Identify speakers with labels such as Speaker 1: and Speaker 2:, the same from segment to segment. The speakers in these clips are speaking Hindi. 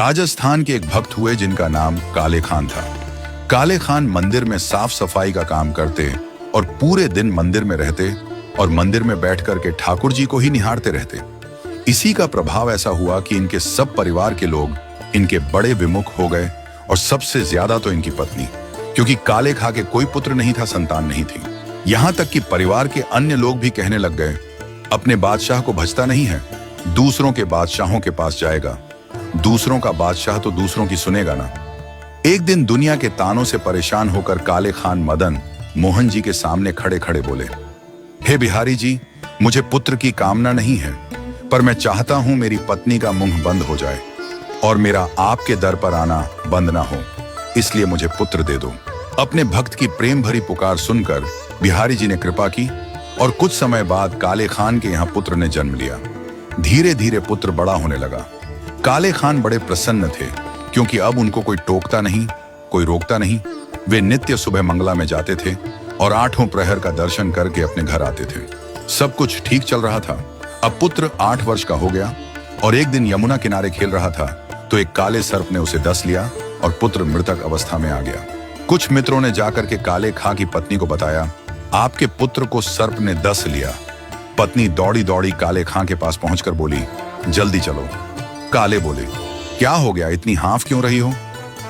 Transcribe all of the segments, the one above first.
Speaker 1: राजस्थान के एक भक्त हुए जिनका नाम काले खान था। काले खान मंदिर में साफ सफाई का काम करते और पूरे दिन मंदिर में रहते और मंदिर में बैठ करके ठाकुर जी को ही निहारते रहते। इसी का प्रभाव ऐसा हुआ कि इनके सब परिवार के लोग इनके बड़े विमुख हो गए और सबसे ज्यादा तो इनकी पत्नी, क्योंकि काले खा के कोई पुत्र नहीं था, संतान नहीं थी। यहां तक कि परिवार के अन्य लोग भी कहने लग गए, अपने बादशाह को भजता नहीं है, दूसरों के बादशाहों के पास जाएगा, दूसरों का बादशाह तो दूसरों की सुनेगा ना। एक दिन दुनिया के तानों से परेशान होकर काले खान मदन मोहन जी के सामने खड़े खड़े बोले, हे बिहारी जी, मुझे पुत्र की कामना नहीं है, पर मैं चाहता हूं मेरी पत्नी का मुंह बंद हो जाए और मेरा आपके दर पर आना बंद ना हो, इसलिए मुझे पुत्र दे दो। अपने भक्त की प्रेम भरी पुकार सुनकर बिहारी जी ने कृपा की और कुछ समय बाद काले खान के यहाँ पुत्र ने जन्म लिया। धीरे धीरे पुत्र बड़ा होने लगा। काले खान बड़े प्रसन्न थे, क्योंकि अब उनको कोई टोकता नहीं, कोई रोकता नहीं। वे नित्य सुबह मंगला में जाते थे और 8 प्रहर का दर्शन करके अपने घर आते थे। सब कुछ ठीक चल रहा था। अब पुत्र 8 वर्ष का हो गया और एक दिन यमुना किनारे खेल रहा था तो एक काले सर्प ने उसे डस लिया और पुत्र मृतक अवस्था में आ गया। कुछ मित्रों ने जाकर के काले खां की पत्नी को बताया, आपके पुत्र को सर्प ने डस लिया। पत्नी दौड़ी दौड़ी काले खां के पास पहुंचकर बोली, जल्दी चलो। काले बोले, क्या हो गया, इतनी हाफ क्यों रही हो?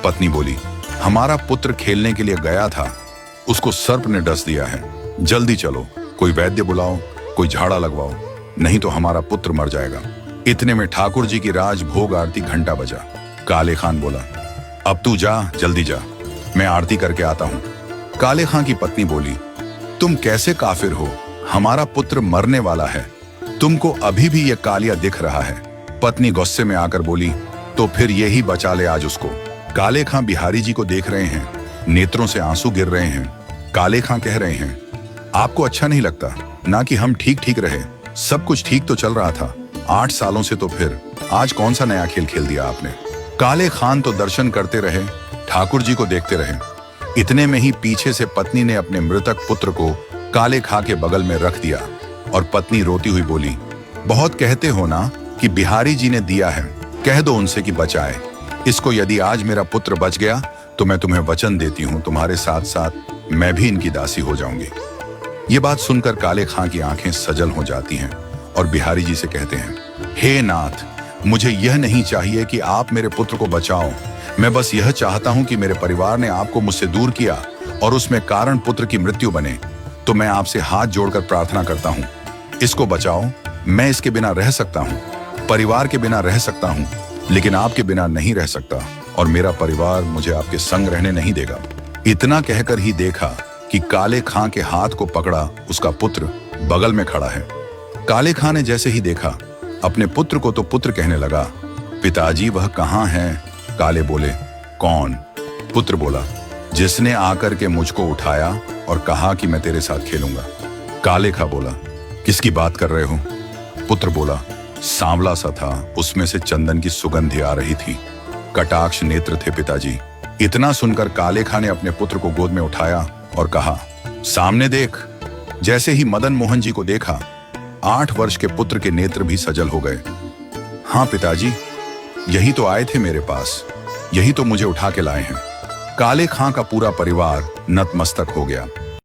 Speaker 1: पत्नी बोली, हमारा पुत्र खेलने के लिए गया था, उसको सर्प ने डस दिया है, जल्दी चलो, कोई वैद्य बुलाओ, कोई झाड़ा लगवाओ, नहीं तो हमारा पुत्र मर जाएगा। इतने में ठाकुर जी की राज भोग आरती घंटा बजा। काले खान बोला, अब तू जा, जल्दी जा, मैं आरती करके आता हूं। काले खां की पत्नी बोली, तुम कैसे काफिर हो, हमारा पुत्र मरने वाला है, तुमको अभी भी यह कालिया दिख रहा है। पत्नी गुस्से में आकर बोली, तो फिर यही बचा ले आज उसको। काले खां बिहारी जी को देख रहे हैं, नेत्रों से आंसू गिर रहे हैं। काले खां कह रहे हैं, आपको अच्छा नहीं लगता ना कि हम ठीक ठीक रहे, सब कुछ ठीक तो चल रहा था 8 सालों से, तो फिर आज कौन सा नया खेल खेल दिया आपने? काले खान तो दर्शन करते रहे, ठाकुर जी को देखते रहे। इतने में ही पीछे से पत्नी ने अपने मृतक पुत्र को काले खां के बगल में रख दिया और पत्नी रोती हुई बोली, बहुत कहते हो ना कि बिहारी जी ने दिया है, कह दो उनसे कि बचाए इसको। यदि आज मेरा पुत्र बच गया तो मैं तुम्हें वचन देती हूँ, तुम्हारे साथ साथ मैं भी इनकी दासी हो जाऊंगी। ये बात सुनकर काले खां की आंखें सजल हो जाती हैं और बिहारी जी से कहते हैं, हे नाथ, मुझे यह नहीं चाहिए कि आप मेरे पुत्र को बचाओ, मैं बस यह चाहता हूं कि मेरे परिवार ने आपको मुझसे दूर किया और उसमें कारण पुत्र की मृत्यु बने, तो मैं आपसे हाथ जोड़कर प्रार्थना करता हूं, इसको बचाओ। मैं इसके बिना रह सकता हूं, परिवार के बिना रह सकता हूं, लेकिन आपके बिना नहीं रह सकता और मेरा परिवार मुझे आपके संग रहने नहीं देगा। इतना कहकर ही देखा कि काले खां के हाथ को पकड़ा उसका पुत्र बगल में खड़ा है। काले खां ने जैसे ही देखा अपने पुत्र को तो पुत्र कहने लगा, पिताजी वह कहाँ है? काले बोले, कौन? पुत्र बोला, जिसने आकर के मुझको उठाया और कहा कि मैं तेरे साथ खेलूंगा। काले खां बोला, किसकी बात कर रहे हो? पुत्र बोला, सांवला सा था, उसमें से चंदन की सुगंध आ रही थी, कटाक्ष नेत्र थे पिताजी। इतना सुनकर काले खां ने अपने पुत्र को गोद में उठाया और कहा, सामने देख। जैसे ही मदन मोहन जी को देखा, 8 वर्ष के पुत्र के नेत्र भी सजल हो गए। हाँ पिताजी, यही तो आए थे मेरे पास, यही तो मुझे उठा के लाए हैं। काले खां का पूरा परिवार नतमस्तक हो गया।